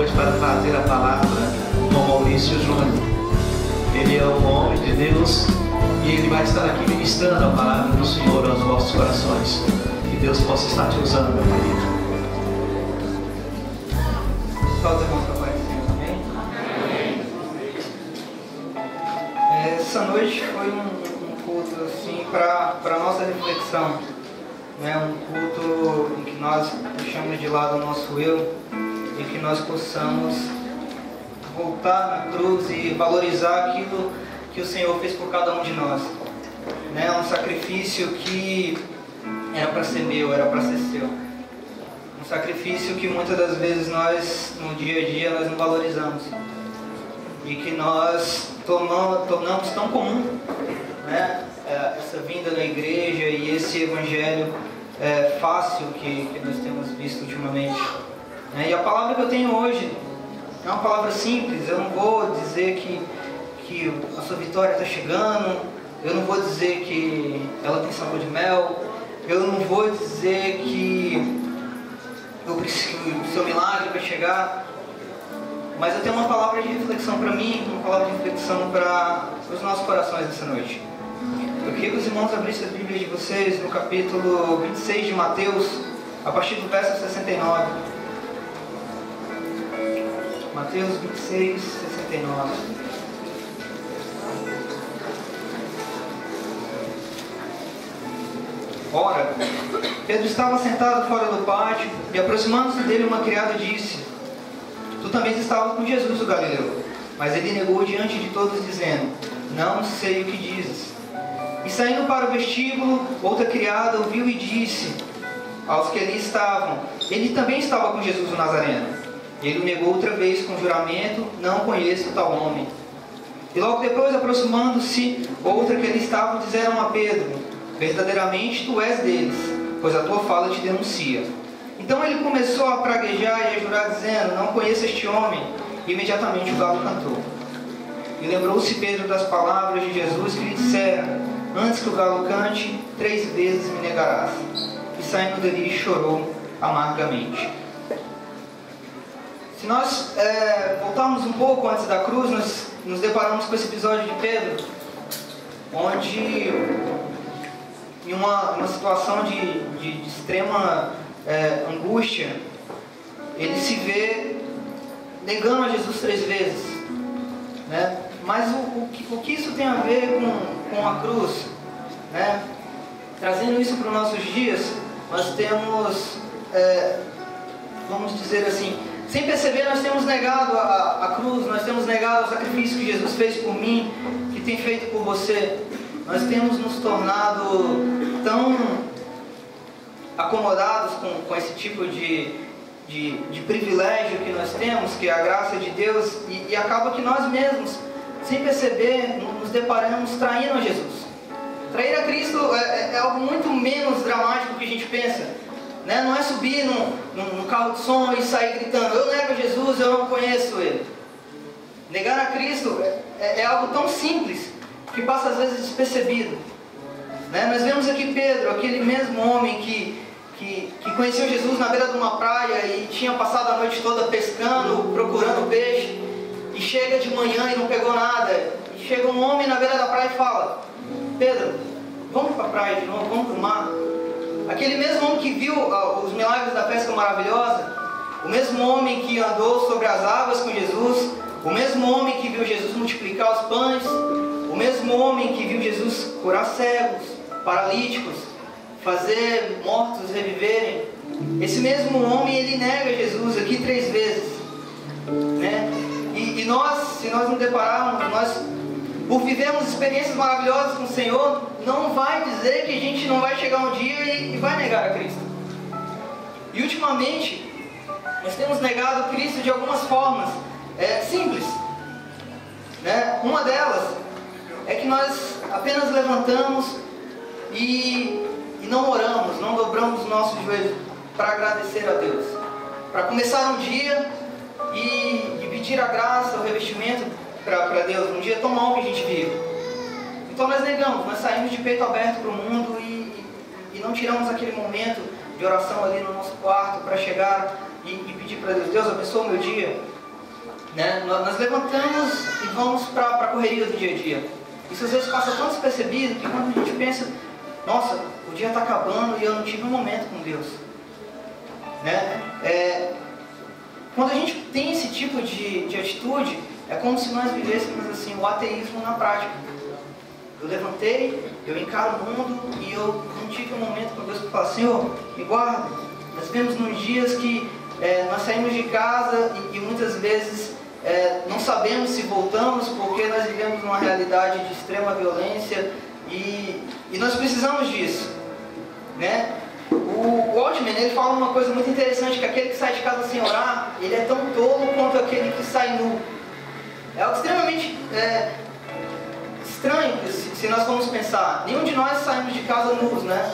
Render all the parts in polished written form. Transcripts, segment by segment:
noite para trazer a palavra com Maurício Júnior. Ele é um homem de Deus e ele vai estar aqui ministrando a palavra do Senhor aos vossos corações. Que Deus possa estar te usando, meu querido. Só os irmãos que apareceram, amém? Essa noite foi um culto assim para nossa reflexão, né? Um culto em que nós deixamos de lado o nosso eu e que nós possamos voltar na cruz e valorizar aquilo que o Senhor fez por cada um de nós, né? Um sacrifício que era para ser meu, era para ser seu. Um sacrifício que muitas das vezes nós, no dia a dia, nós não valorizamos. E que nós tornamos tão comum, né? Essa vinda na igreja e esse evangelho fácil que nós temos visto ultimamente. E a palavra que eu tenho hoje é uma palavra simples. Eu não vou dizer que a sua vitória está chegando. Eu não vou dizer que ela tem sabor de mel. Eu não vou dizer que o seu milagre vai chegar. Mas eu tenho uma palavra de reflexão para mim, uma palavra de reflexão para os nossos corações essa noite. Eu queria que os irmãos abrissem a Bíblia de vocês no capítulo 26 de Mateus, a partir do verso 69. Mateus 26, 69. Ora, Pedro estava sentado fora do pátio e, aproximando-se dele, uma criada disse: Tu também estavas com Jesus, o Galileu. Mas ele negou diante de todos, dizendo: Não sei o que dizes. E saindo para o vestíbulo, outra criada ouviu e disse aos que ali estavam: Ele também estava com Jesus, o Nazareno. Ele o negou outra vez com juramento: Não conheço tal homem. E logo depois, aproximando-se, outra que ali estavam, disseram a Pedro: Verdadeiramente tu és deles, pois a tua fala te denuncia. Então ele começou a praguejar e a jurar, dizendo: Não conheço este homem. E imediatamente o galo cantou. E lembrou-se Pedro das palavras de Jesus que lhe dissera: Antes que o galo cante, 3 vezes me negarás. E saindo dali chorou amargamente. Se nós voltarmos um pouco antes da cruz, nós nos deparamos com esse episódio de Pedro, onde em uma situação de extrema angústia, ele se vê negando a Jesus 3 vezes, né? Mas o que isso tem a ver com a cruz, né? Trazendo isso para os nossos dias, nós temos, vamos dizer assim, sem perceber, nós temos negado a cruz, nós temos negado o sacrifício que Jesus fez por mim, que tem feito por você. Nós temos nos tornado tão acomodados com esse tipo de privilégio que nós temos, que é a graça de Deus, e acaba que nós mesmos, sem perceber, nos deparamos traindo a Jesus. Trair a Cristo é algo muito menos dramático do que a gente pensa, né? Não é subir num carro de som e sair gritando: Eu nego a Jesus, eu não conheço Ele. Negar a Cristo é algo tão simples que passa às vezes despercebido, né? Nós vemos aqui Pedro, aquele mesmo homem que conheceu Jesus na beira de uma praia e tinha passado a noite toda pescando, procurando peixe, e chega de manhã e não pegou nada. E chega um homem na beira da praia e fala: Pedro, vamos para a praia de novo, vamos para o mar. Aquele mesmo homem que viu os milagres da pesca maravilhosa, o mesmo homem que andou sobre as águas com Jesus, o mesmo homem que viu Jesus multiplicar os pães, o mesmo homem que viu Jesus curar cegos, paralíticos, fazer mortos reviverem. Esse mesmo homem, ele nega Jesus aqui 3 vezes, né? E nós, se nós nos depararmos, nós, por vivermos experiências maravilhosas com o Senhor, não vai dizer que a gente não vai chegar um dia e vai negar a Cristo. E ultimamente, nós temos negado Cristo de algumas formas simples, né? Uma delas é que nós apenas levantamos e não oramos, não dobramos os nossos joelhos para agradecer a Deus, para começar um dia e pedir a graça, o revestimento para Deus, um dia tão mau que a gente vive. Então nós negamos, nós saímos de peito aberto para o mundo e não tiramos aquele momento de oração ali no nosso quarto para chegar e pedir para Deus: Deus, abençoa o meu dia, né? Nós levantamos e vamos para a correria do dia a dia. Isso às vezes passa tão despercebido que quando a gente pensa, nossa, o dia está acabando e eu não tive um momento com Deus, né? Quando a gente tem esse tipo de atitude, é como se nós vivêssemos assim, o ateísmo na prática. Eu levantei, eu encaro o mundo e eu não tive um momento com Deus para falar, Senhor, me guarda. Nós vivemos nos dias que nós saímos de casa e muitas vezes não sabemos se voltamos porque nós vivemos numa realidade de extrema violência e nós precisamos disso, né? O Altman, ele fala uma coisa muito interessante, que aquele que sai de casa sem orar, ele é tão tolo quanto aquele que sai nu. É algo extremamente estranho, se nós formos pensar. Nenhum de nós saímos de casa nus, né?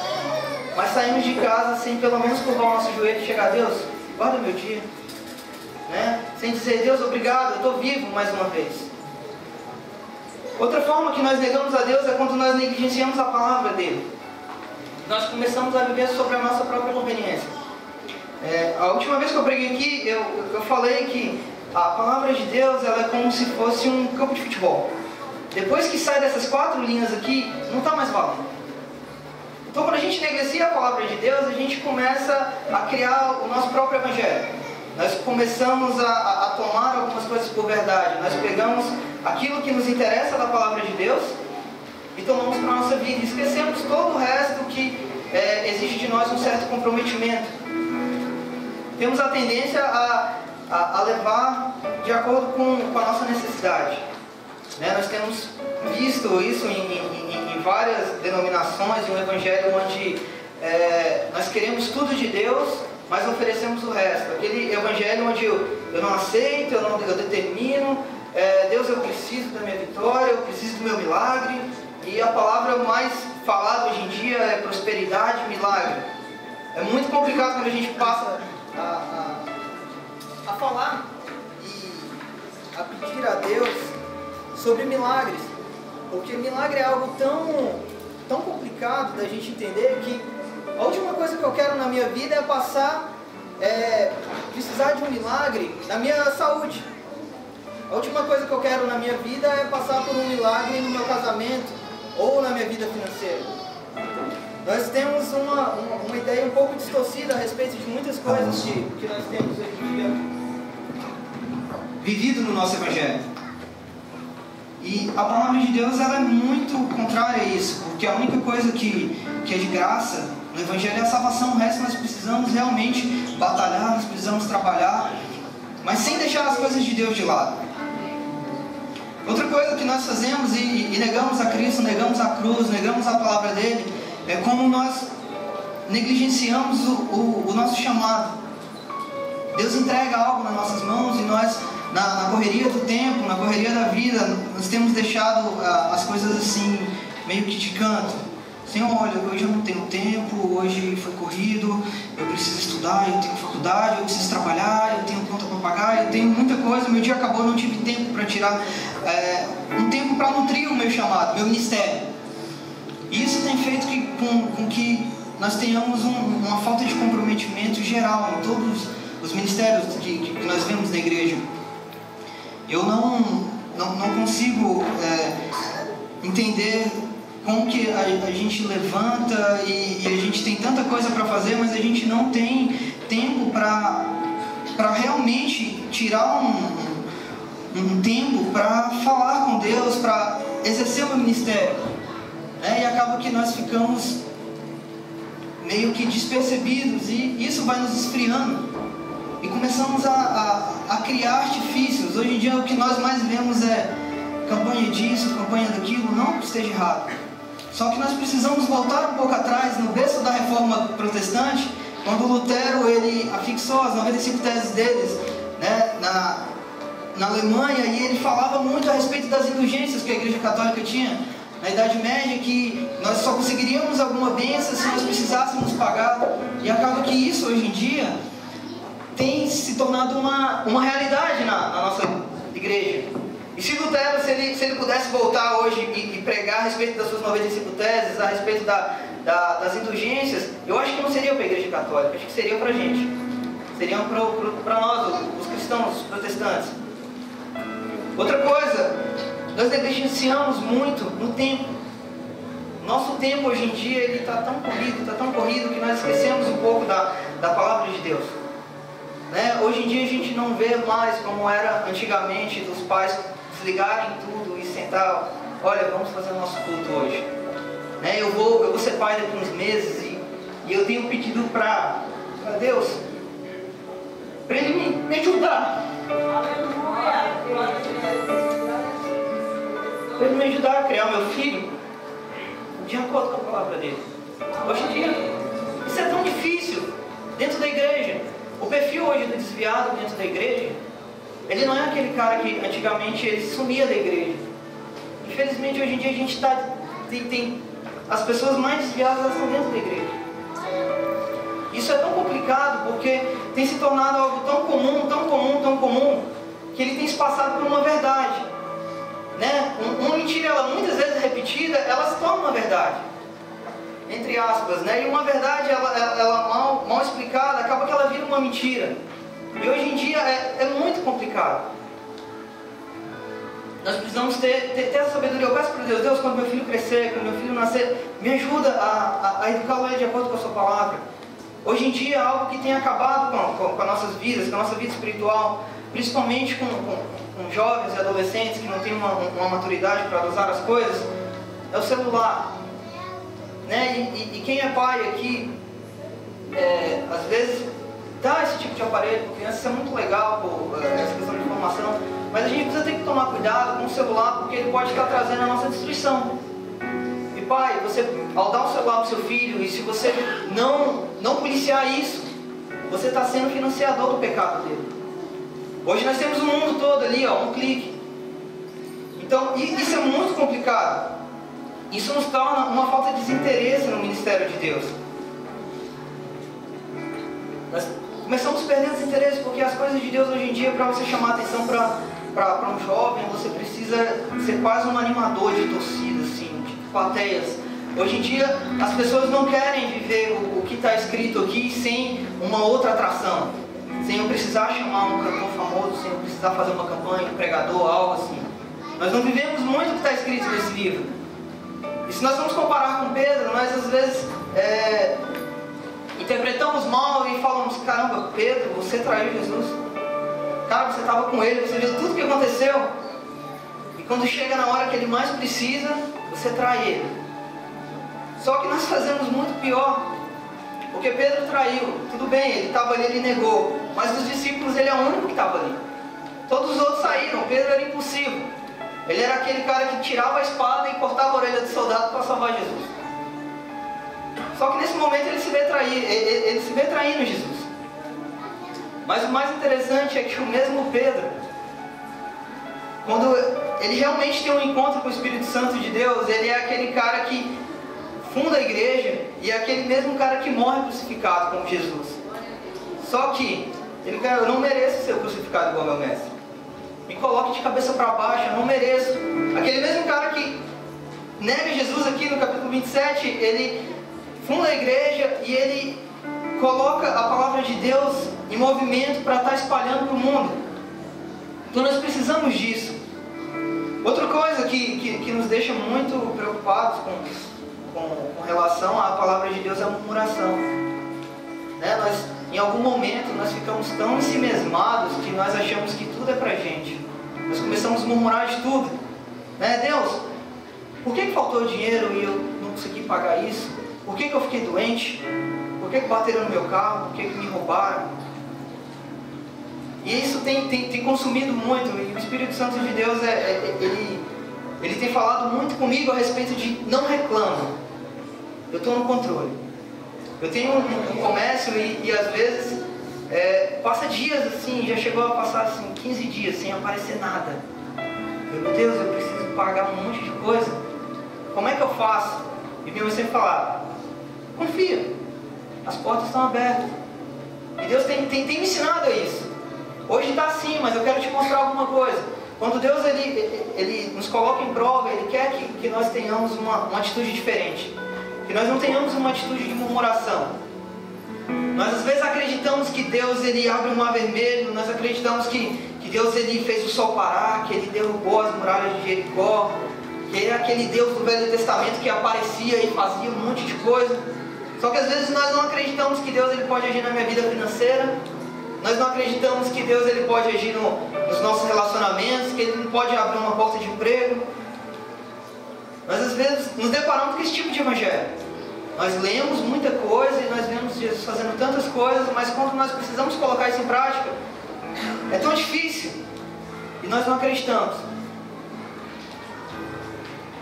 Mas saímos de casa sem pelo menos curvar o nosso joelho e chegar a Deus, guarda meu dia, né? Sem dizer, Deus, obrigado, eu estou vivo mais uma vez. Outra forma que nós negamos a Deus é quando nós negligenciamos a palavra dele. Nós começamos a viver sobre a nossa própria conveniência. A última vez que eu preguei aqui, eu falei que a palavra de Deus ela é como se fosse um campo de futebol. Depois que sai dessas 4 linhas aqui, não está mais valendo. Então, quando a gente negligencia a palavra de Deus, a gente começa a criar o nosso próprio evangelho. Nós começamos a tomar algumas coisas por verdade. Nós pegamos aquilo que nos interessa da palavra de Deus e tomamos para a nossa vida. E esquecemos todo o resto que exige de nós um certo comprometimento. Temos a tendência a levar de acordo com a nossa necessidade. Né? Nós temos visto isso em várias denominações, um evangelho onde nós queremos tudo de Deus, mas oferecemos o resto. Aquele evangelho onde eu não aceito, eu determino, Deus, eu preciso da minha vitória, eu preciso do meu milagre. E a palavra mais falada hoje em dia é prosperidade, milagre. É muito complicado quando a gente passa a falar e a pedir a Deus sobre milagres. Porque milagre é algo tão complicado da gente entender que a última coisa que eu quero na minha vida é precisar de um milagre na minha saúde. A última coisa que eu quero na minha vida é passar por um milagre no meu casamento ou na minha vida financeira. Nós temos uma ideia um pouco distorcida a respeito de muitas coisas que nós temos hoje em dia vivido no nosso evangelho. E a palavra de Deus ela é muito contrária a isso, porque a única coisa que é de graça no evangelho é a salvação. O resto nós precisamos realmente batalhar, nós precisamos trabalhar, mas sem deixar as coisas de Deus de lado. Outra coisa que nós fazemos e negamos a Cristo, negamos a cruz, negamos a palavra dele, é como nós negligenciamos o nosso chamado. Deus entrega algo nas nossas mãos e nós, na correria do tempo, na correria da vida, nós temos deixado as coisas assim, meio que de canto. Senhor, olha, hoje eu não tenho tempo, hoje foi corrido, eu preciso estudar, eu tenho faculdade, eu preciso trabalhar, eu tenho conta para pagar, eu tenho muita coisa, meu dia acabou, não tive tempo para tirar um tempo para nutrir o meu chamado, meu ministério. E isso tem feito com que nós tenhamos uma falta de comprometimento geral em todos os ministérios que nós vemos na igreja. Eu não consigo entender como que a gente levanta e a gente tem tanta coisa para fazer, mas a gente não tem tempo para realmente tirar um tempo para falar com Deus, para exercer o meu ministério. E acaba que nós ficamos meio que despercebidos e isso vai nos esfriando. E começamos a criar artifícios. Hoje em dia o que nós mais vemos é campanha disso, campanha daquilo, não que esteja errado. Só que nós precisamos voltar um pouco atrás, no berço da reforma protestante, quando Lutero ele afixou as 95 teses deles, né, na Alemanha, e ele falava muito a respeito das indulgências que a Igreja Católica tinha na Idade Média, que nós só conseguiríamos alguma bênção se nós precisássemos pagar, e acaba que isso hoje em dia tem se tornado uma realidade na nossa igreja. E se Lutero, se ele pudesse voltar hoje e pregar a respeito das suas 95 teses, a respeito das indulgências, eu acho que não seria para a Igreja Católica, acho que seria para a gente. Seriam para nós, os cristãos, os protestantes. Outra coisa, nós negligenciamos muito no tempo. Nosso tempo hoje em dia ele está tão corrido que nós esquecemos um pouco da palavra de Deus. Né? Hoje em dia a gente não vê mais como era antigamente, dos pais desligarem tudo e sentar, olha, vamos fazer o nosso culto hoje. Né? Eu vou ser pai daqui uns meses e eu tenho pedido para Deus, para Ele me ajudar. Para Ele me ajudar a criar meu filho de acordo com a palavra dele. Hoje em dia, isso é tão difícil dentro da igreja. O perfil hoje do desviado dentro da igreja, ele não é aquele cara que antigamente ele sumia da igreja. Infelizmente, hoje em dia a gente tem as pessoas mais desviadas, elas estão dentro da igreja. Isso é tão complicado porque tem se tornado algo tão comum, que ele tem se passado por uma verdade. Né? Uma mentira, ela muitas vezes repetida, ela se torna uma verdade, entre aspas, né? E uma verdade, ela mal explicada, acaba que ela vira uma mentira. E hoje em dia é muito complicado. Nós precisamos ter essa sabedoria. Eu peço para Deus, quando meu filho crescer, quando meu filho nascer, me ajuda a educá-lo de acordo com a sua palavra. Hoje em dia, algo que tem acabado com as nossas vidas, com a nossa vida espiritual, principalmente com jovens e adolescentes que não têm uma maturidade para usar as coisas, é o celular. Né? E quem é pai aqui, às vezes dá esse tipo de aparelho para criança, isso é muito legal, essa questão de informação, mas a gente precisa ter que tomar cuidado com o celular, porque ele pode estar trazendo a nossa destruição. E pai, você, ao dar o celular para o seu filho, e se você não policiar isso, você está sendo financiador do pecado dele. Hoje nós temos o mundo todo ali, um clique. Então, isso é muito complicado. Isso nos torna uma falta de desinteresse no ministério de Deus. Nós começamos a perder desinteresse, porque as coisas de Deus hoje em dia, para você chamar a atenção para um jovem, você precisa ser quase um animador de torcida, assim, de plateias. Hoje em dia, as pessoas não querem viver o que está escrito aqui sem uma outra atração. Sem eu precisar chamar um cantor famoso, sem eu precisar fazer uma campanha, um pregador, algo assim. Nós não vivemos muito o que está escrito nesse livro. E se nós vamos comparar com Pedro, nós às vezes interpretamos mal e falamos, caramba, Pedro, você traiu Jesus. Cara, você estava com ele, você viu tudo o que aconteceu. E quando chega na hora que ele mais precisa, você trai ele. Só que nós fazemos muito pior. Porque Pedro traiu, tudo bem, ele estava ali, ele negou. Mas dos discípulos ele é o único que estava ali. Todos os outros saíram, Pedro era impossível. Ele era aquele cara que tirava a espada e cortava a orelha do soldado para salvar Jesus. Só que nesse momento ele se vê traindo Jesus. Mas o mais interessante é que o mesmo Pedro, quando ele realmente tem um encontro com o Espírito Santo de Deus, ele é aquele cara que funda a igreja e é aquele mesmo cara que morre crucificado como Jesus. Só que ele fala, eu não mereço ser crucificado igual meu mestre. Me coloque de cabeça para baixo, eu não mereço. Aquele mesmo cara que nega Jesus aqui no capítulo 27, ele funda a igreja e ele coloca a palavra de Deus em movimento para estar espalhando para o mundo. Então nós precisamos disso. Outra coisa que nos deixa muito preocupados com relação à palavra de Deus é a murmuração. Né? Em algum momento nós ficamos tão ensimesmados que nós achamos que tudo é pra gente. Nós começamos a murmurar de tudo. Né? Deus, por que faltou dinheiro e eu não consegui pagar isso? Por que eu fiquei doente? Por que bateram no meu carro? Por que me roubaram? E isso tem consumido muito. E o Espírito Santo de Deus, ele tem falado muito comigo a respeito de não reclama. Eu estou no controle. Eu tenho um comércio e às vezes passa dias assim, já chegou a passar assim, 15 dias sem aparecer nada. Meu Deus, eu preciso pagar um monte de coisa. Como é que eu faço? E minha mãe sempre falava, confia, as portas estão abertas. E Deus tem me ensinado a isso. Hoje está assim, mas eu quero te mostrar alguma coisa. Quando Deus ele nos coloca em prova, Ele quer que nós tenhamos uma atitude diferente. Que nós não tenhamos uma atitude de murmuração. Nós às vezes acreditamos que Deus ele abre um mar vermelho, nós acreditamos que Deus ele fez o sol parar, que Ele derrubou as muralhas de Jericó, que Ele é aquele Deus do Velho Testamento que aparecia e fazia um monte de coisa. Só que às vezes nós não acreditamos que Deus ele pode agir na minha vida financeira, nós não acreditamos que Deus ele pode agir nos nossos relacionamentos, que Ele não pode abrir uma porta de emprego. Nós às vezes nos deparamos com esse tipo de evangelho. Nós lemos muita coisa e nós vemos Jesus fazendo tantas coisas, mas quando nós precisamos colocar isso em prática, é tão difícil e nós não acreditamos.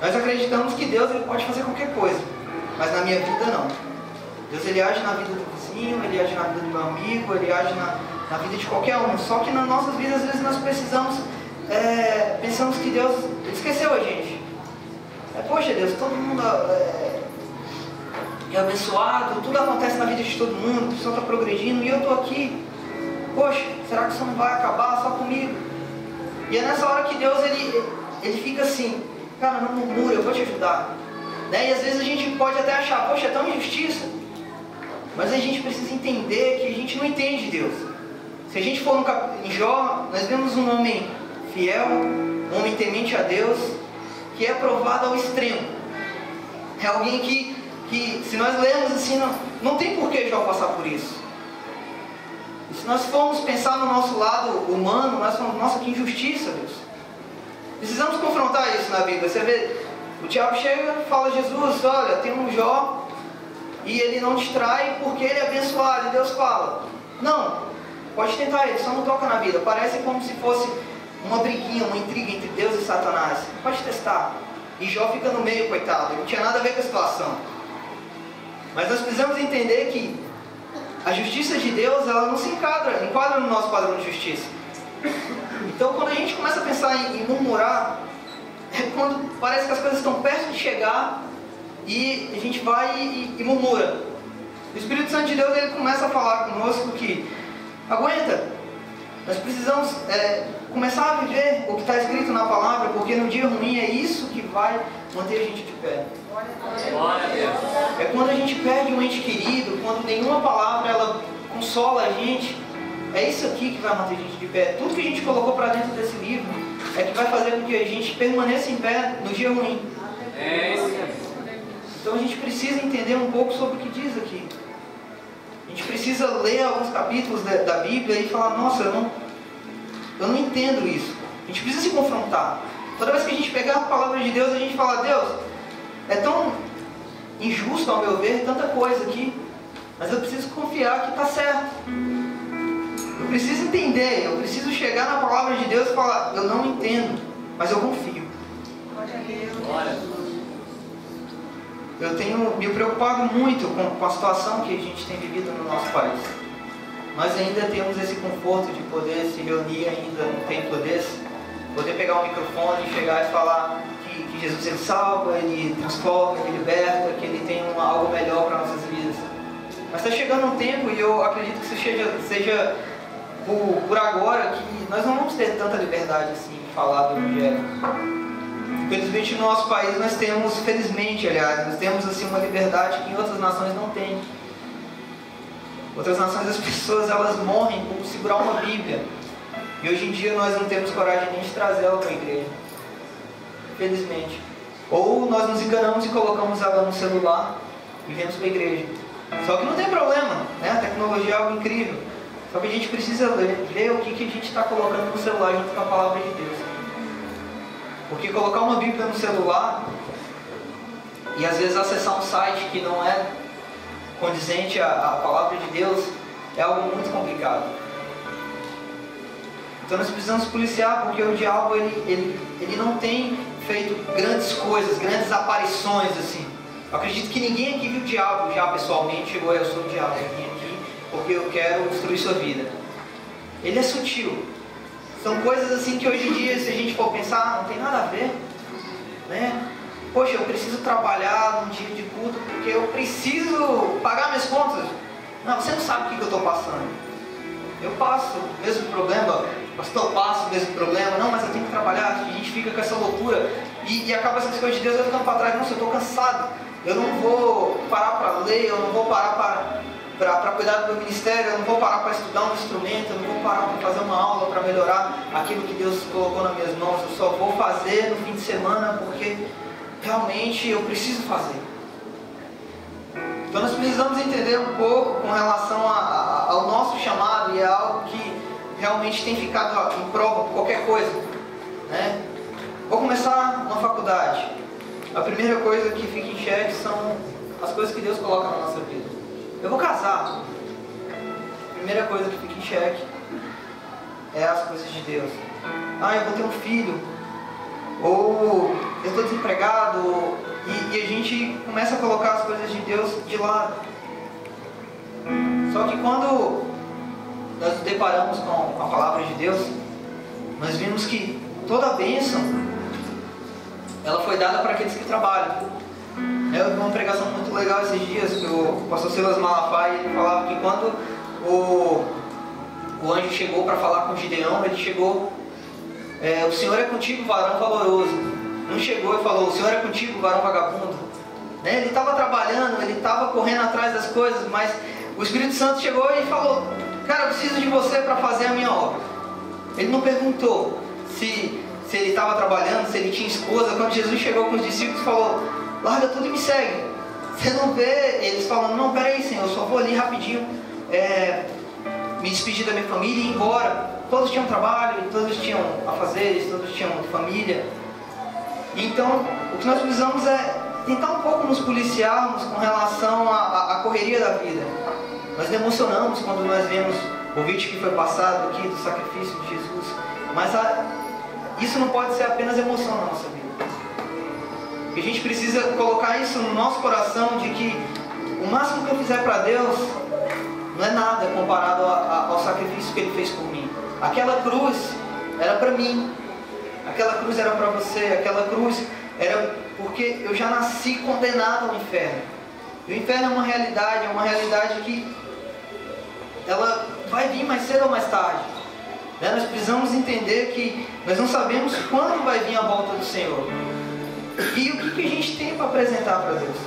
Nós acreditamos que Deus ele pode fazer qualquer coisa, mas na minha vida não. Deus ele age na vida do vizinho, Ele age na vida do meu amigo, Ele age na vida de qualquer um. Só que nas nossas vidas às vezes nós pensamos que Deus esqueceu a gente. Poxa Deus, todo mundo é abençoado, tudo acontece na vida de todo mundo, o pessoal está progredindo e eu estou aqui. Poxa, será que isso não vai acabar só comigo? E é nessa hora que Deus ele fica assim, cara, não murmura, eu vou te ajudar. Né? E às vezes a gente pode até achar, poxa, é tão injustiça. Mas a gente precisa entender que a gente não entende Deus. Se a gente for em Jó, nós vemos um homem fiel, um homem temente a Deus, que é aprovado ao extremo. É alguém que se nós lermos assim, não tem por que Jó passar por isso. E se nós formos pensar no nosso lado humano, nós falamos, nossa, que injustiça, Deus. Precisamos confrontar isso na Bíblia. Você vê, o diabo chega e fala, Jesus, olha, tem um Jó, e ele não te trai porque ele é abençoado. E Deus fala, não, pode tentar ele, só não toca na vida. Parece como se fosse uma briguinha, uma intriga entre Deus e Satanás. Pode testar. E Jó fica no meio, coitado, ele não tinha nada a ver com a situação. Mas nós precisamos entender que a justiça de Deus, ela não se enquadra no nosso padrão de justiça. Então quando a gente começa a pensar em murmurar, é quando parece que as coisas estão perto de chegar e a gente vai e murmura. O Espírito Santo de Deus ele começa a falar conosco que aguenta, nós precisamos começar a viver o que está escrito na palavra, porque no dia ruim é isso que vai manter a gente de pé. É quando a gente perde um ente querido, quando nenhuma palavra ela consola a gente, é isso aqui que vai manter a gente de pé. Tudo que a gente colocou para dentro desse livro é que vai fazer com que a gente permaneça em pé no dia ruim. Então a gente precisa entender um pouco sobre o que diz aqui. A gente precisa ler alguns capítulos da Bíblia e falar, nossa, eu não entendo isso. A gente precisa se confrontar. Toda vez que a gente pegar a palavra de Deus, a gente fala, Deus, é tão injusto ao meu ver, tanta coisa aqui, mas eu preciso confiar que está certo. Eu preciso entender, eu preciso chegar na palavra de Deus e falar, eu não entendo, mas eu confio. Eu tenho me preocupado muito com a situação que a gente tem vivido no nosso país. Nós ainda temos esse conforto de poder se reunir ainda num templo desse, poder pegar um microfone e chegar e falar que Jesus ele salva, ele transforma, ele liberta, que ele tem algo melhor para nossas vidas. Mas está chegando um tempo, e eu acredito que isso seja por agora, que nós não vamos ter tanta liberdade assim de falar do Evangelho. Infelizmente no nosso país nós temos, felizmente aliás, nós temos assim uma liberdade que em outras nações não tem. Outras nações as pessoas elas morrem por segurar uma Bíblia. E hoje em dia nós não temos coragem nem de trazê-la para a igreja. Infelizmente. Ou nós nos enganamos e colocamos ela no celular e viemos para a igreja. Só que não tem problema, né? A tecnologia é algo incrível. Só que a gente precisa ver o que a gente está colocando no celular junto com a palavra de Deus. Porque colocar uma Bíblia no celular e às vezes acessar um site que não é condizente à palavra de Deus é algo muito complicado. Então nós precisamos policiar, porque o diabo ele não tem feito grandes coisas, grandes aparições assim. Eu acredito que ninguém aqui viu o diabo já pessoalmente, chegou, eu sou o diabo, eu vim aqui porque eu quero destruir sua vida. Ele é sutil. São coisas assim que hoje em dia, se a gente for pensar, não tem nada a ver, né? Poxa, eu preciso trabalhar num dia de culto porque eu preciso pagar minhas contas. Não, você não sabe o que eu estou passando. Eu passo o mesmo problema, o pastor passa o mesmo problema. Não, mas eu tenho que trabalhar. A gente fica com essa loucura e acaba essas coisas de Deus vai ficando para trás. Nossa, eu estou cansado. Eu não vou parar para ler, eu não vou parar para cuidar do meu ministério, eu não vou parar para estudar um instrumento, eu não vou parar para fazer uma aula para melhorar aquilo que Deus colocou nas minhas mãos, eu só vou fazer no fim de semana porque realmente eu preciso fazer. Então nós precisamos entender um pouco com relação ao nosso chamado, e é algo que realmente tem ficado em prova por qualquer coisa, né? Vou começar na faculdade. A primeira coisa que fica em xeque são as coisas que Deus coloca na nossa vida. Eu vou casar. A primeira coisa que fica em xeque é as coisas de Deus. Eu vou ter um filho. Ou eu estou desempregado. E a gente começa a colocar as coisas de Deus de lado. Só que quando nós nos deparamos com a palavra de Deus, nós vimos que toda a bênção, ela foi dada para aqueles que trabalham. Eu vi uma pregação muito legal esses dias, que o pastor Silas Malafaia, ele falava que quando o anjo chegou para falar com Gideão, ele chegou, o Senhor é contigo, varão valoroso. Não chegou e falou, o Senhor é contigo, varão vagabundo. Ele estava trabalhando, ele estava correndo atrás das coisas, mas o Espírito Santo chegou e falou, cara, eu preciso de você para fazer a minha obra. Ele não perguntou se ele estava trabalhando, se ele tinha esposa. Quando Jesus chegou com os discípulos, falou, larga tudo e me segue. Você não vê eles falando, não, peraí, Senhor, eu só vou ali rapidinho me despedir da minha família e ir embora. Todos tinham trabalho, todos tinham afazeres, todos tinham família. Então, o que nós precisamos é tentar um pouco nos policiarmos com relação à correria da vida. Nós nos emocionamos quando nós vemos o vídeo que foi passado aqui do sacrifício de Jesus, mas isso não pode ser apenas emoção na nossa vida. A gente precisa colocar isso no nosso coração, de que o máximo que eu fizer para Deus não é nada comparado ao sacrifício que Ele fez por mim. Aquela cruz era para mim, aquela cruz era para você, aquela cruz era porque eu já nasci condenado ao inferno. E o inferno é uma realidade que ela vai vir mais cedo ou mais tarde. Nós precisamos entender que nós não sabemos quando vai vir a volta do Senhor. E o que a gente tem para apresentar para Deus?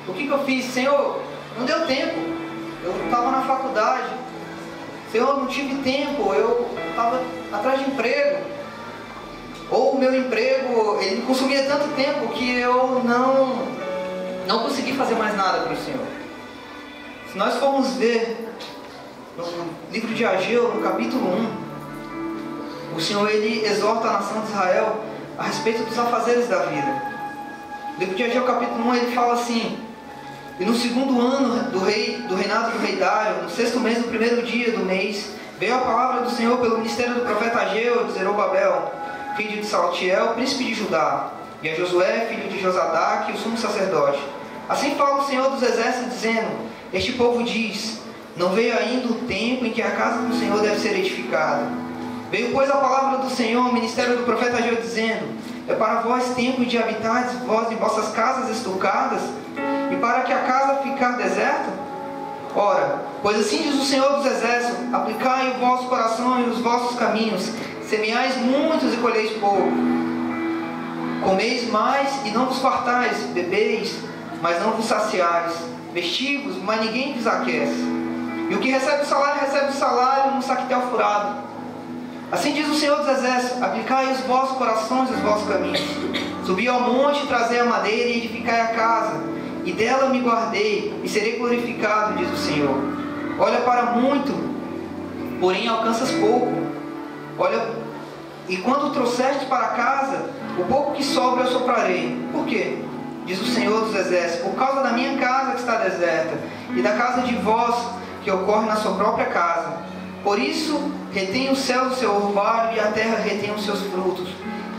O que eu fiz? Senhor, não deu tempo. Eu estava na faculdade. Senhor, não tive tempo. Eu estava atrás de emprego. Ou o meu emprego, ele consumia tanto tempo que eu não consegui fazer mais nada para o Senhor. Se nós formos ver no livro de Ageu, no capítulo 1, o Senhor ele exorta a nação de Israel a respeito dos afazeres da vida. No livro de Ageu, capítulo 1, ele fala assim: e no segundo ano do reinado do rei Dário, no 6º mês, no 1º dia do mês, veio a palavra do Senhor pelo ministério do profeta Ageu de Zerobabel, filho de Saltiel, príncipe de Judá, e a Josué, filho de Josadaque, o sumo sacerdote. Assim fala o Senhor dos exércitos, dizendo: este povo diz, não veio ainda o tempo em que a casa do Senhor deve ser edificada. Veio, pois, a palavra do Senhor, o ministério do profeta Ageu, dizendo: é para vós tempo de habitardes vós em vossas casas estucadas, e para que a casa ficar deserta? Ora, pois assim diz o Senhor dos exércitos: aplicai o vosso coração e os vossos caminhos, semeais muitos e colheis pouco. Comeis mais e não vos fartais, bebeis, mas não vos saciais, vestivos, mas ninguém vos aquece. E o que recebe o salário num saquetel furado. Assim diz o Senhor dos exércitos: aplicai os vossos corações e os vossos caminhos. Subi ao monte, trazei a madeira e edificai a casa, e dela me guardei, e serei glorificado, diz o Senhor. Olha para muito, porém alcanças pouco. Olha, e quando trouxeste para casa, o pouco que sobra eu soprarei. Por quê? Diz o Senhor dos exércitos: por causa da minha casa que está deserta, e da casa de vós que ocorre na sua própria casa. Por isso retém o céu o seu orvalho, e a terra retém os seus frutos.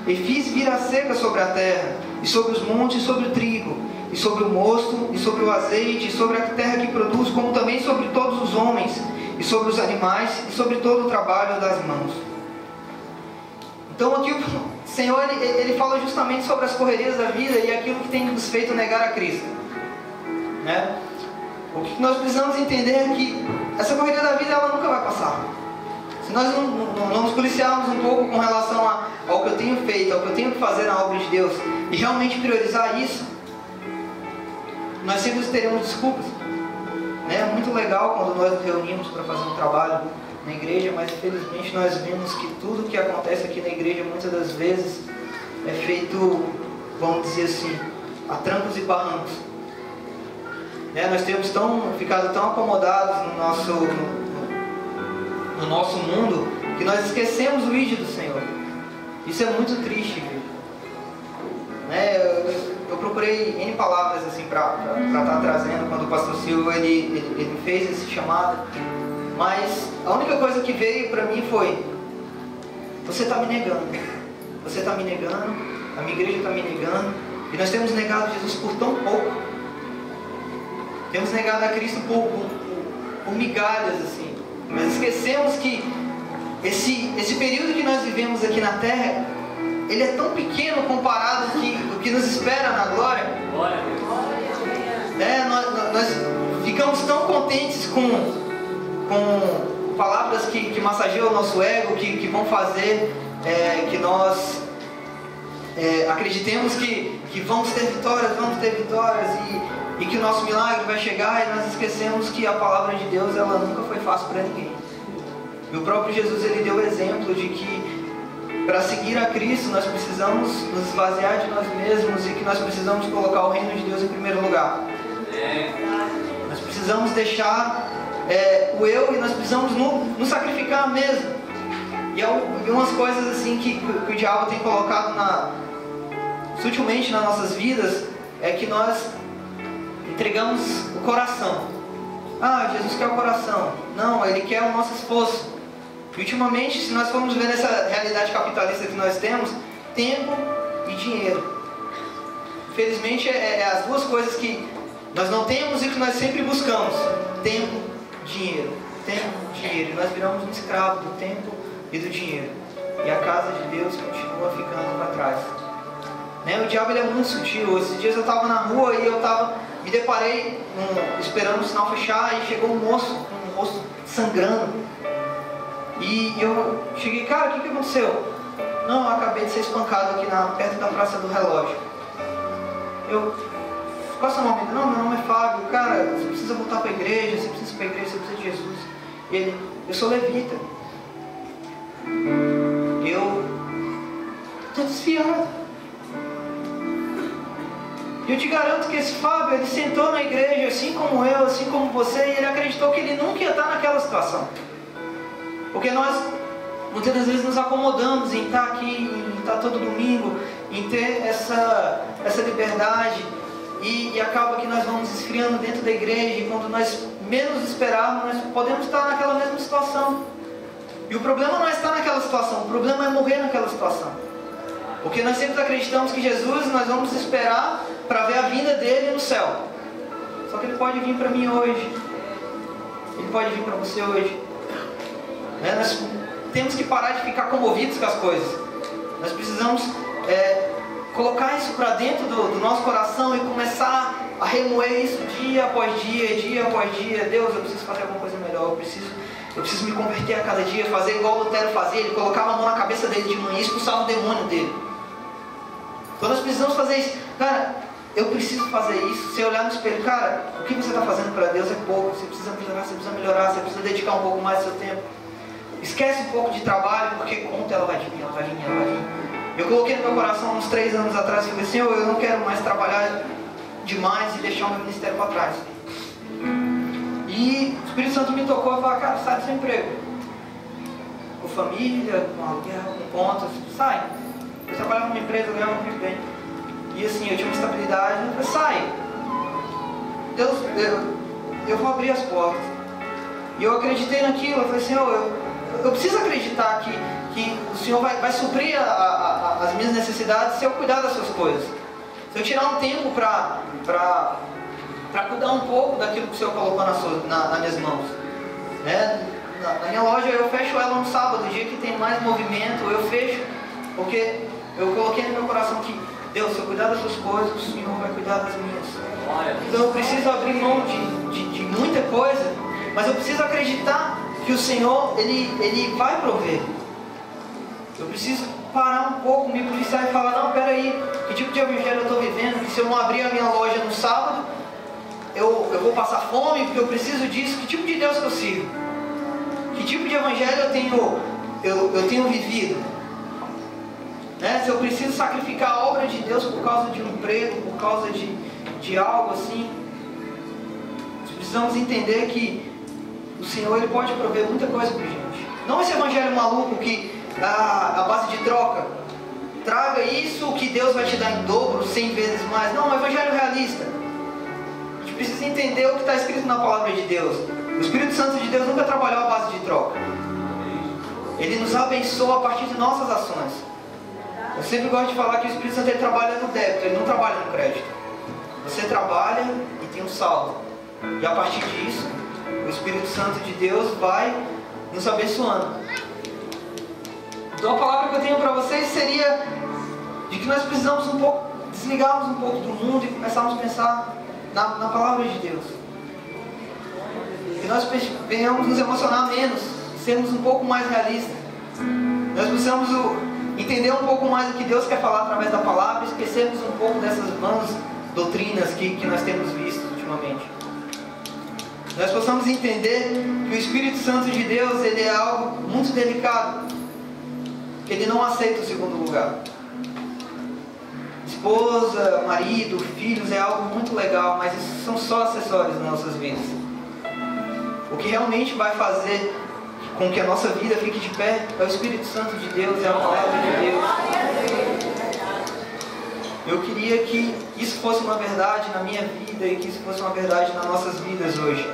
E fiz vir a seca sobre a terra, e sobre os montes, e sobre o trigo, e sobre o mosto, e sobre o azeite, e sobre a terra que produz, como também sobre todos os homens, e sobre os animais, e sobre todo o trabalho das mãos. Então aqui o Senhor ele fala justamente sobre as correrias da vida e aquilo que tem nos feito negar a Cristo, né? O que nós precisamos entender é que essa correria da vida ela nunca vai passar. Se nós não nos policiarmos um pouco com relação ao que eu tenho feito, ao que eu tenho que fazer na obra de Deus, e realmente priorizar isso, nós sempre teremos desculpas. É muito legal quando nós nos reunimos para fazer um trabalho na igreja, mas infelizmente nós vemos que tudo que acontece aqui na igreja muitas das vezes é feito, vamos dizer assim, a trancos e barrancos. Nós temos ficado tão acomodados no nosso mundo que nós esquecemos o ídolo do Senhor. Isso é muito triste, viu? Eu procurei N palavras assim para estar trazendo quando o pastor Silvio ele fez esse chamado, mas a única coisa que veio para mim foi: você está me negando, você está me negando, a minha igreja está me negando, e nós temos negado Jesus por tão pouco, temos negado a Cristo por migalhas assim, mas esquecemos que esse período que nós vivemos aqui na terra, ele é tão pequeno comparado com o que nos espera na glória. Nós ficamos tão contentes com palavras que massageiam o nosso ego, que vão fazer que nós acreditemos que vamos ter vitórias e que o nosso milagre vai chegar, e nós esquecemos que a palavra de Deus, ela nunca foi fácil para ninguém. E o próprio Jesus, ele deu o exemplo de que para seguir a Cristo nós precisamos nos esvaziar de nós mesmos, e que nós precisamos colocar o reino de Deus em primeiro lugar. Nós precisamos deixar o eu, e nós precisamos nos sacrificar mesmo. E umas coisas assim que o diabo tem colocado sutilmente nas nossas vidas é que nós entregamos o coração. Jesus quer o coração. Não, Ele quer o nosso esforço. E ultimamente, se nós formos ver nessa realidade capitalista que nós temos, tempo e dinheiro. Infelizmente, as duas coisas que nós não temos e que nós sempre buscamos: tempo, dinheiro. Tempo, dinheiro. E nós viramos um escravo do tempo e do dinheiro. E a casa de Deus continua ficando para trás. O diabo, ele é muito sutil. Esses dias eu estava na rua e me deparei esperando o sinal fechar, e chegou um moço com o rosto sangrando. E eu cheguei: cara, o que aconteceu? Não, eu acabei de ser espancado aqui perto da Praça do Relógio. Qual é o seu nome? Não, meu nome é Fábio. Cara, você precisa voltar para a igreja, você precisa ir para a igreja, você precisa de Jesus. E ele: eu sou levita. Eu estou desfiado. E eu te garanto que esse Fábio, ele sentou na igreja, assim como eu, assim como você, e ele acreditou que ele nunca ia estar naquela situação. Porque nós, muitas das vezes, nos acomodamos em estar aqui, em estar todo domingo, em ter essa liberdade, e acaba que nós vamos esfriando dentro da igreja, e quando nós menos esperarmos, nós podemos estar naquela mesma situação. E o problema não é estar naquela situação, o problema é morrer naquela situação. Porque nós sempre acreditamos que Jesus, nós vamos esperar para ver a vinda dele no céu. Só que ele pode vir para mim hoje, ele pode vir para você hoje. Nós temos que parar de ficar comovidos com as coisas. Nós precisamos colocar isso para dentro do nosso coração e começar a remoer isso dia após dia, dia após dia. Deus, eu preciso fazer alguma coisa melhor, eu preciso me converter a cada dia, fazer igual o Lutero fazia. Ele colocava a mão na cabeça dele de manhã e expulsava o demônio dele. Então nós precisamos fazer isso. Cara, eu preciso fazer isso. Você olhar no espelho: cara, o que você está fazendo para Deus é pouco. Você precisa melhorar, você precisa dedicar um pouco mais do seu tempo. Esquece um pouco de trabalho, porque conta ela vai vir. Eu coloquei no meu coração uns 3 anos atrás, falei: Senhor, eu não quero mais trabalhar demais e deixar o meu ministério para trás. E o Espírito Santo me tocou e falou: cara, sai do seu emprego. Com família, com aluguel, com contas, sai. Eu trabalhava numa empresa, eu ganhava muito bem. E assim, eu tinha uma estabilidade, eu falei: sai. Deus, eu vou abrir as portas. E eu acreditei naquilo, eu falei: Senhor, eu preciso acreditar que o Senhor vai suprir as minhas necessidades se eu cuidar das suas coisas. Se eu tirar um tempo para cuidar um pouco daquilo que o Senhor colocou nas minhas mãos. Na minha loja eu fecho ela no sábado, o dia que tem mais movimento, eu fecho, porque eu coloquei no meu coração que: Deus, se eu cuidar das suas coisas, o Senhor vai cuidar das minhas. Então eu preciso abrir mão de muita coisa, mas eu preciso acreditar que o Senhor, Ele vai prover. Eu preciso parar um pouco, me policiar e falar: não, peraí, que tipo de evangelho eu estou vivendo? Que se eu não abrir a minha loja no sábado, eu vou vou passar fome, porque eu preciso disso. Que tipo de Deus que eu sirvo? Que tipo de evangelho eu tenho vivido? Né? Se eu preciso sacrificar a obra de Deus por causa de um emprego, por causa de algo assim, nós precisamos entender que o Senhor Ele pode prover muita coisa para a gente. Não esse evangelho maluco que a base de troca, traga isso que Deus vai te dar em dobro, 100 vezes mais. Não, um evangelho realista. A gente precisa entender o que está escrito na palavra de Deus. O Espírito Santo de Deus nunca trabalhou a base de troca. Ele nos abençoa a partir de nossas ações. Eu sempre gosto de falar que o Espírito Santo ele trabalha no débito, ele não trabalha no crédito. Você trabalha e tem um saldo. E a partir disso, o Espírito Santo de Deus vai nos abençoando. Então a palavra que eu tenho para vocês seria de que nós precisamos desligarmos um pouco do mundo e começarmos a pensar na palavra de Deus. Que nós venhamos nos emocionar menos, sermos um pouco mais realistas. Nós precisamos entender um pouco mais o que Deus quer falar através da palavra e esquecermos um pouco dessas vãs doutrinas que nós temos visto ultimamente. Nós possamos entender que o Espírito Santo de Deus ele é algo muito delicado. Ele não aceita o segundo lugar. Esposa, marido, filhos é algo muito legal, mas isso são só acessórios nas nossas vidas. O que realmente vai fazer com que a nossa vida fique de pé é o Espírito Santo de Deus, é a palavra de Deus. Eu queria que isso fosse uma verdade na minha vida e que isso fosse uma verdade nas nossas vidas hoje.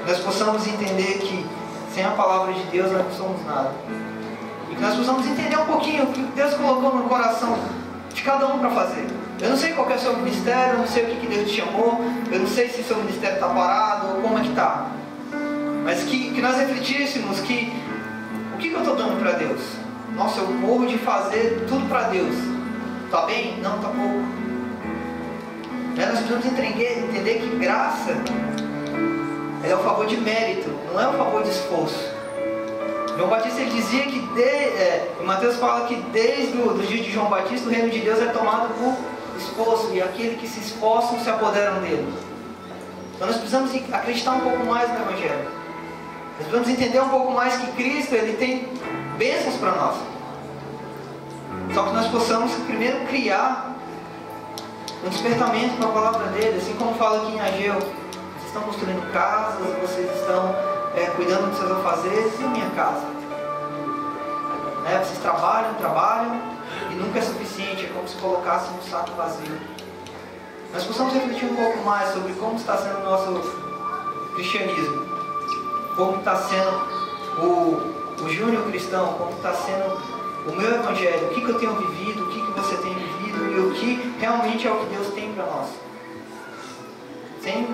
Nós possamos entender que sem a palavra de Deus nós não somos nada. E que nós possamos entender um pouquinho o que Deus colocou no coração de cada um para fazer. Eu não sei qual é o seu ministério, eu não sei o que Deus te chamou, eu não sei se o seu ministério está parado ou como é que está. Mas que nós refletíssemos que o que eu estou dando para Deus? Nossa, eu morro de fazer tudo para Deus. Está bem? Não, está pouco. Nós precisamos entender que graça é o favor de mérito, não é o favor de esforço. João Batista ele dizia que, Mateus fala que desde o dia de João Batista o reino de Deus é tomado por esforço, e aqueles que se esforçam se apoderam dele. Então nós precisamos acreditar um pouco mais no Evangelho. Nós precisamos entender um pouco mais que Cristo ele tem bênçãos para nós. Só que nós possamos primeiro criar um despertamento para a palavra dele, assim como fala aqui em Ageu. Vocês estão construindo casas, vocês estão cuidando dos seus afazeres, e a minha casa. Vocês trabalham e nunca é suficiente, é como se colocassem um saco vazio. Nós possamos refletir um pouco mais sobre como está sendo o nosso cristianismo, como está sendo o júnior cristão, como está sendo o meu evangelho, o que eu tenho vivido, o que você tem vivido e o que realmente é o que Deus tem para nós. Sem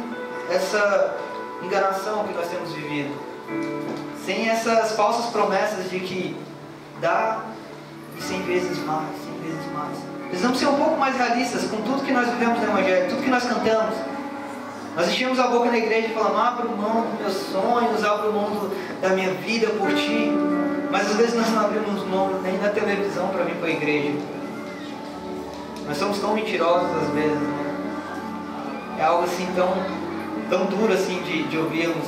essa enganação que nós temos vivido, sem essas falsas promessas de que dá e 100 vezes mais, 100 vezes mais. Precisamos ser um pouco mais realistas com tudo que nós vivemos no Evangelho, tudo que nós cantamos. Nós enchemos a boca na igreja e falamos: abro mão dos meus sonhos, abro mão da minha vida por ti. Mas às vezes nós não abrimos mão nem da televisão para vir para a igreja. Nós somos tão mentirosos às vezes, né? É algo assim tão duro assim de ouvirmos.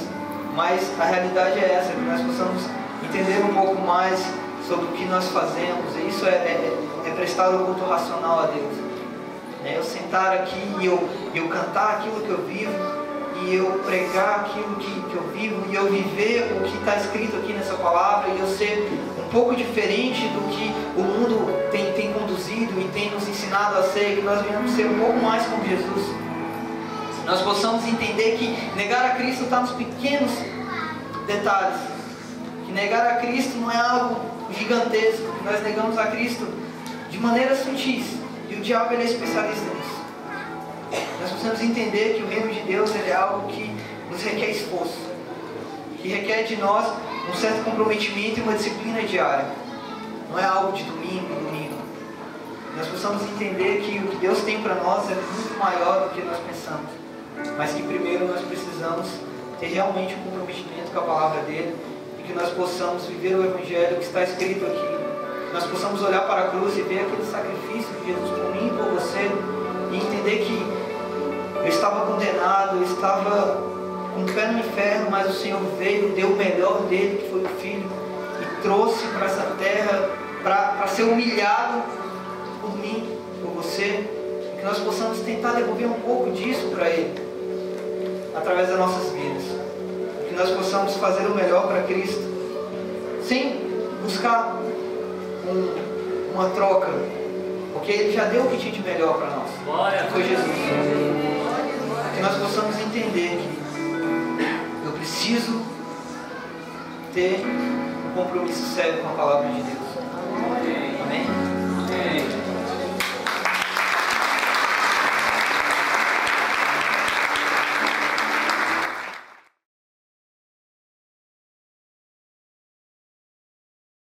Mas a realidade é essa, que nós possamos entender um pouco mais sobre o que nós fazemos. E isso é prestar o culto racional a Deus. Eu sentar aqui e eu cantar aquilo que eu vivo, e eu pregar aquilo que eu vivo, e eu viver o que está escrito aqui nessa palavra, e eu ser um pouco diferente do que o mundo tem conduzido e tem nos ensinado a ser, que nós venhamos ser um pouco mais como Jesus. Nós possamos entender que negar a Cristo está nos pequenos detalhes, que negar a Cristo não é algo gigantesco, que nós negamos a Cristo de maneiras sutis, e o diabo ele é especialista nisso. Nós precisamos entender que o reino de Deus ele é algo que nos requer esforço, que requer de nós um certo comprometimento e uma disciplina diária. Não é algo de domingo em domingo. Nós precisamos entender que o que Deus tem para nós é muito maior do que nós pensamos, mas que primeiro nós precisamos ter realmente um comprometimento com a palavra dele, e que nós possamos viver o Evangelho que está escrito aqui. Nós possamos olhar para a cruz e ver aquele sacrifício de Jesus por mim e por você, e entender que eu estava condenado, eu estava pé no inferno, mas o Senhor veio, deu o melhor dele, que foi o Filho, e trouxe para essa terra para ser humilhado por mim, por você, que nós possamos tentar devolver um pouco disso para Ele, através das nossas vidas, que nós possamos fazer o melhor para Cristo, sem buscar uma troca, porque Ele já deu o que tinha de melhor para nós, que foi Jesus. Que nós possamos entender que eu preciso ter um compromisso sério com a palavra de Deus.